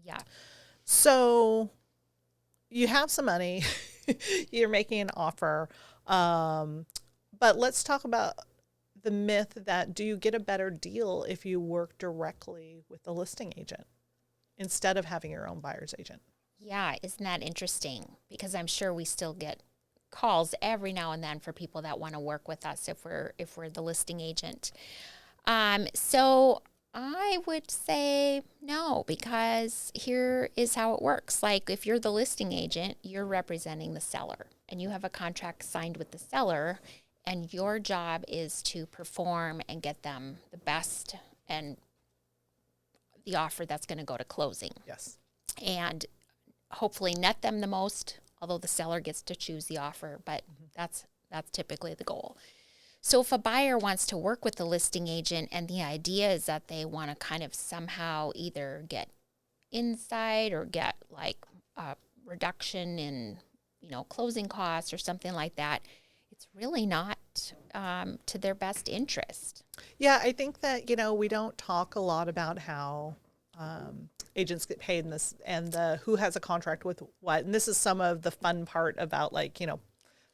Yeah. So you have some money, you're making an offer, but let's talk about the myth that do you get a better deal if you work directly with the listing agent instead of having your own buyer's agent? Yeah, isn't that interesting? Because I'm sure we still get calls every now and then for people that want to work with us if we're the listing agent. So I would say no, because here is how it works. Like if you're the listing agent, you're representing the seller and you have a contract signed with the seller, and your job is to perform and get them the best and the offer that's going to go to closing. Yes. And hopefully net them the most, although the seller gets to choose the offer, but that's typically the goal. So if a buyer wants to work with the listing agent and the idea is that they want to kind of somehow either get insight or get like a reduction in, closing costs or something like that, it's really not to their best interest. Yeah, I think that, we don't talk a lot about how agents get paid in this and the who has a contract with what. And this is some of the fun part about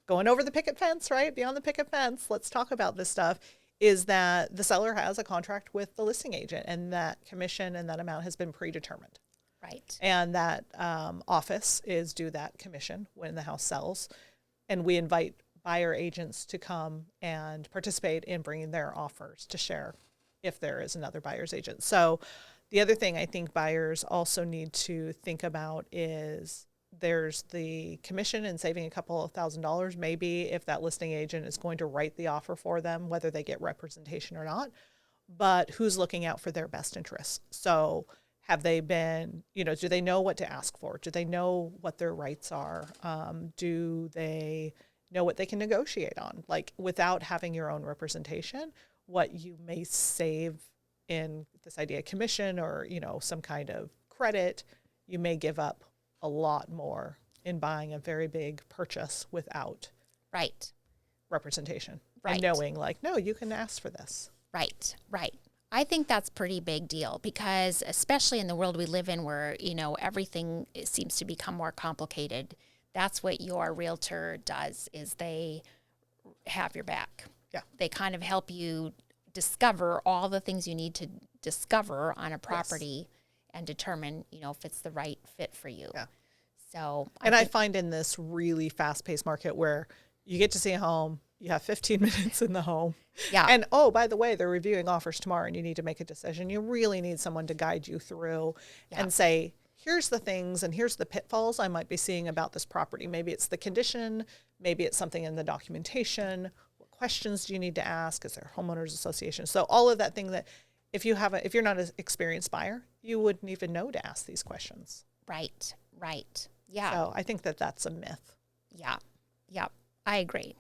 going over the picket fence, right? Beyond the picket fence, let's talk about this stuff, is that the seller has a contract with the listing agent and that commission and that amount has been predetermined. Right. And that office is due that commission when the house sells. And we invite buyer agents to come and participate in bringing their offers to share if there is another buyer's agent. So the other thing I think buyers also need to think about is there's the commission and saving a couple of $1,000s, maybe if that listing agent is going to write the offer for them, whether they get representation or not, but who's looking out for their best interests. So have they been, do they know what to ask for? Do they know what their rights are? Do they know what they can negotiate on? Like without having your own representation, what you may save in this idea of commission or, some kind of credit, you may give up a lot more in buying a very big purchase without Right. representation. Right. And knowing no, you can ask for this. Right. I think that's a pretty big deal because especially in the world we live in where, everything seems to become more complicated. That's what your realtor does is they have your back. Yeah. They kind of help you discover all the things you need to discover on a property. Yes. And determine, if it's the right fit for you. Yeah. So, I find in this really fast-paced market where you get to see a home, you have 15 minutes in the home. Yeah. And, oh, by the way, they're reviewing offers tomorrow and you need to make a decision. You really need someone to guide you through and say, here's the things and here's the pitfalls I might be seeing about this property. Maybe it's the condition. Maybe it's something in the documentation. What questions do you need to ask? Is there a homeowners association? So all of that thing that if you're not an experienced buyer, you wouldn't even know to ask these questions. Right. Yeah. So I think that that's a myth. Yeah. I agree.